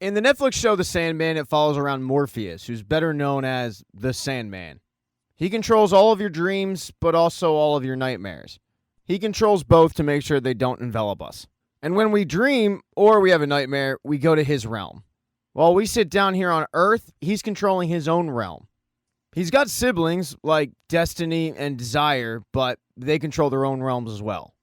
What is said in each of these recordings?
In the Netflix show The Sandman, it follows around Morpheus, who's better known as the Sandman. He controls all of your dreams, but also all of your nightmares. He controls both to make sure they don't envelop us. And when we dream, or we have a nightmare, we go to his realm. While we sit down here on Earth, he's controlling his own realm. He's got siblings like Destiny and Desire, but they control their own realms as well.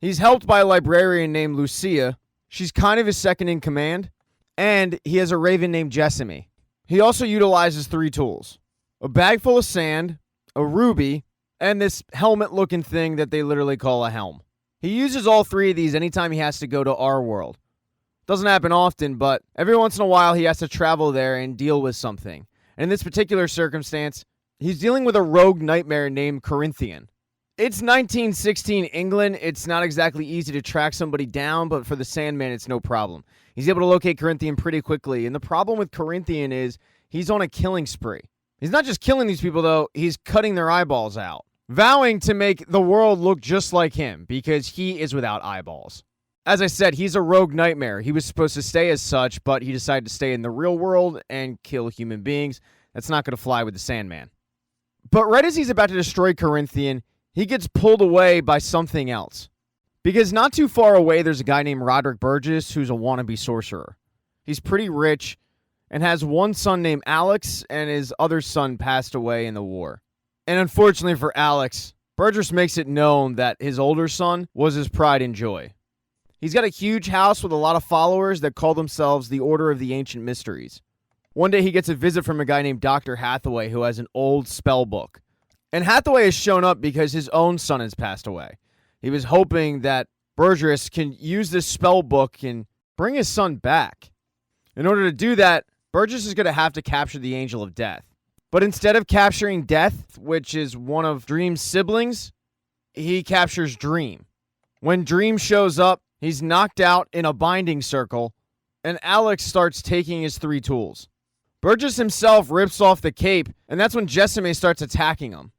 He's helped by a librarian named Lucia. She's kind of his second in command. And he has a raven named Jessamy. He also utilizes 3 tools. A bag full of sand, a ruby, and this helmet-looking thing that they literally call a helm. He uses all 3 of these anytime he has to go to our world. Doesn't happen often, but every once in a while he has to travel there and deal with something. And in this particular circumstance, he's dealing with a rogue nightmare named Corinthian. It's 1916 England. It's not exactly easy to track somebody down, but for the Sandman, it's no problem. He's able to locate Corinthian pretty quickly. And the problem with Corinthian is he's on a killing spree. He's not just killing these people, though. He's cutting their eyeballs out, vowing to make the world look just like him because he is without eyeballs. As I said, he's a rogue nightmare. He was supposed to stay as such, but he decided to stay in the real world and kill human beings. That's not going to fly with the Sandman. But right as he's about to destroy Corinthian, he gets pulled away by something else. Because not too far away, there's a guy named Roderick Burgess who's a wannabe sorcerer. He's pretty rich and has one son named Alex, and his other son passed away in the war. And unfortunately for Alex, Burgess makes it known that his older son was his pride and joy. He's got a huge house with a lot of followers that call themselves the Order of the Ancient Mysteries. One day he gets a visit from a guy named Dr. Hathaway who has an old spell book. And Hathaway has shown up because his own son has passed away. He was hoping that Burgess can use this spell book and bring his son back. In order to do that, Burgess is going to have to capture the Angel of Death. But instead of capturing Death, which is one of Dream's siblings, he captures Dream. When Dream shows up, he's knocked out in a binding circle, and Alex starts taking his 3 tools. Burgess himself rips off the cape, and that's when Jessamy starts attacking him.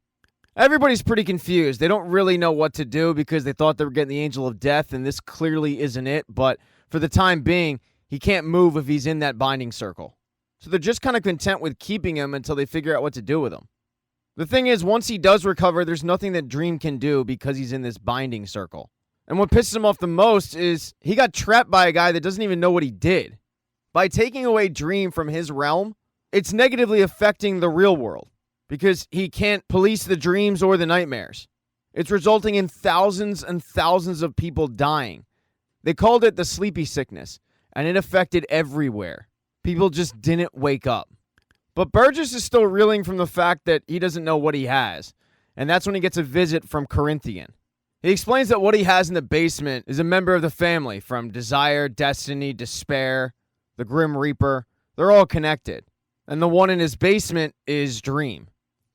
Everybody's pretty confused. They don't really know what to do because they thought they were getting the Angel of Death, and this clearly isn't it. But for the time being, he can't move if he's in that binding circle. So they're just kind of content with keeping him until they figure out what to do with him. The thing is, once he does recover, there's nothing that Dream can do because he's in this binding circle. And what pisses him off the most is he got trapped by a guy that doesn't even know what he did. By taking away Dream from his realm, it's negatively affecting the real world because he can't police the dreams or the nightmares. It's resulting in thousands and thousands of people dying. They called it the sleepy sickness, and it affected everywhere. People just didn't wake up. But Burgess is still reeling from the fact that he doesn't know what he has, and that's when he gets a visit from Corinthian. He explains that what he has in the basement is a member of the family from Desire, Destiny, Despair, the Grim Reaper. They're all connected. And the one in his basement is Dream.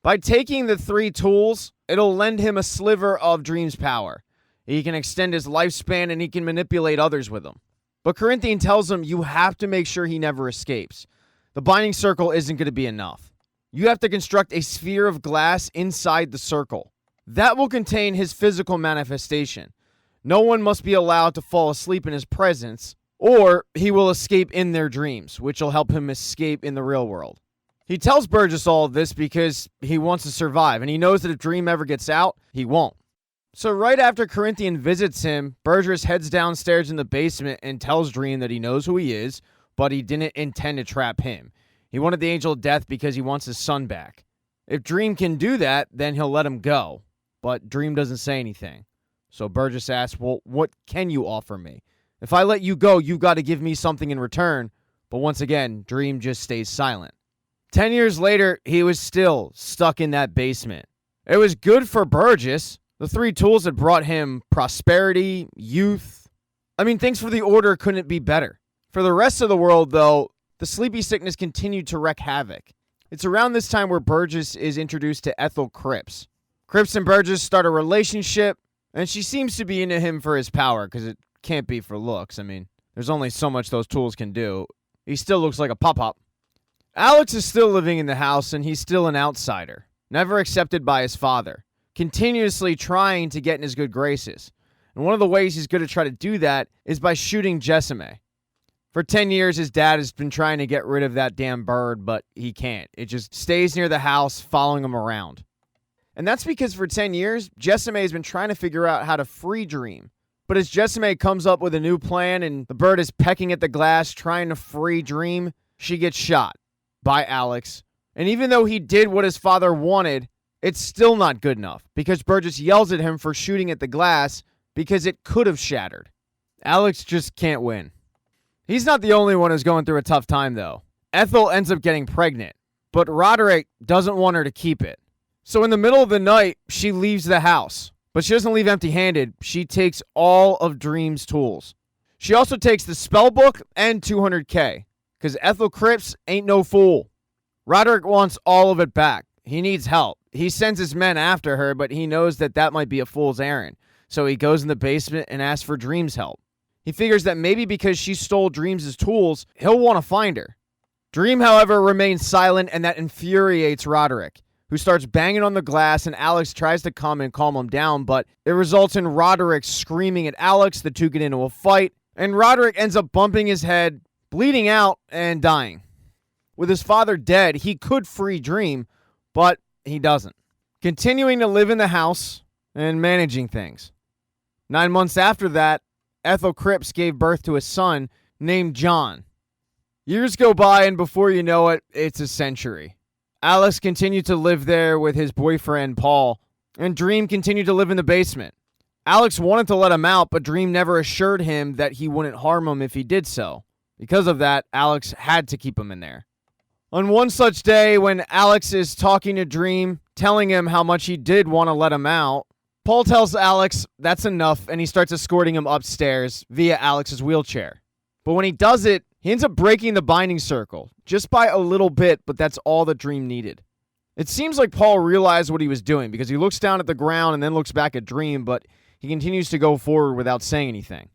By taking the 3 tools, it'll lend him a sliver of Dream's power. He can extend his lifespan and he can manipulate others with them. But Corinthian tells him you have to make sure he never escapes. The binding circle isn't going to be enough. You have to construct a sphere of glass inside the circle. That will contain his physical manifestation. No one must be allowed to fall asleep in his presence, or he will escape in their dreams, which will help him escape in the real world. He tells Burgess all of this because he wants to survive, and he knows that if Dream ever gets out, he won't. So right after Corinthian visits him, Burgess heads downstairs in the basement and tells Dream that he knows who he is, but he didn't intend to trap him. He wanted the Angel of Death because he wants his son back. If Dream can do that, then he'll let him go. But Dream doesn't say anything. So Burgess asks, well, what can you offer me? If I let you go, you've got to give me something in return. But once again, Dream just stays silent. 10 years later, he was still stuck in that basement. It was good for Burgess. The 3 tools had brought him prosperity, youth. I mean, things for the Order couldn't be better. For the rest of the world, though, the sleepy sickness continued to wreak havoc. It's around this time where Burgess is introduced to Ethel Cripps. Cripps and Burgess start a relationship, and she seems to be into him for his power, because it can't be for looks. I mean, there's only so much those tools can do. He still looks like a pop-up. Alex is still living in the house, and he's still an outsider, never accepted by his father, continuously trying to get in his good graces. And one of the ways he's going to try to do that is by shooting Jessamy. For 10 years, his dad has been trying to get rid of that damn bird, but he can't. It just stays near the house, following him around. And that's because for 10 years, Jessame has been trying to figure out how to free Dream. But as Jessame comes up with a new plan and the bird is pecking at the glass trying to free Dream, she gets shot by Alex. And even though he did what his father wanted, it's still not good enough because Burgess yells at him for shooting at the glass because it could have shattered. Alex just can't win. He's not the only one who's going through a tough time, though. Ethel ends up getting pregnant, but Roderick doesn't want her to keep it. So in the middle of the night, she leaves the house. But she doesn't leave empty-handed. She takes all of Dream's tools. She also takes the spell book and $200K, because Ethel Cripps ain't no fool. Roderick wants all of it back. He needs help. He sends his men after her, but he knows that might be a fool's errand. So he goes in the basement and asks for Dream's help. He figures that maybe because she stole Dreams' tools, he'll want to find her. Dream, however, remains silent, and that infuriates Roderick, who starts banging on the glass, and Alex tries to come and calm him down, but it results in Roderick screaming at Alex. The two get into a fight, and Roderick ends up bumping his head, bleeding out, and dying. With his father dead, he could free Dream, but he doesn't. Continuing to live in the house and managing things. 9 months after that, Ethel Cripps gave birth to a son named John. Years go by, and before you know it, it's a century. Alex continued to live there with his boyfriend, Paul, and Dream continued to live in the basement. Alex wanted to let him out, but Dream never assured him that he wouldn't harm him if he did so. Because of that, Alex had to keep him in there. On one such day, when Alex is talking to Dream, telling him how much he did want to let him out, Paul tells Alex that's enough, and he starts escorting him upstairs via Alex's wheelchair. But when he does it, he ends up breaking the binding circle, just by a little bit, but that's all that Dream needed. It seems like Paul realized what he was doing, because he looks down at the ground and then looks back at Dream, but he continues to go forward without saying anything.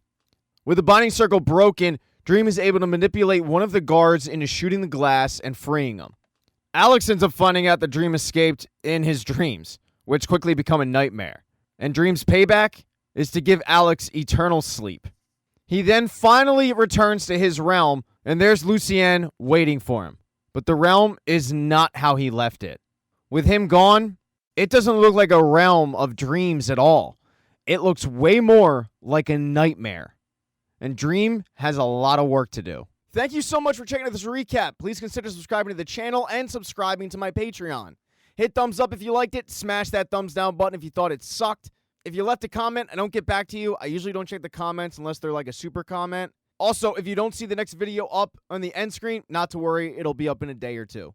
With the binding circle broken, Dream is able to manipulate one of the guards into shooting the glass and freeing him. Alex ends up finding out that Dream escaped in his dreams, which quickly become a nightmare. And Dream's payback is to give Alex eternal sleep. He then finally returns to his realm, and there's Lucienne waiting for him. But the realm is not how he left it. With him gone, it doesn't look like a realm of dreams at all. It looks way more like a nightmare. And Dream has a lot of work to do. Thank you so much for checking out this recap. Please consider subscribing to the channel and subscribing to my Patreon. Hit thumbs up if you liked it. Smash that thumbs down button if you thought it sucked. If you left a comment, I don't get back to you. I usually don't check the comments unless they're like a super comment. Also, if you don't see the next video up on the end screen, not to worry. It'll be up in a day or two.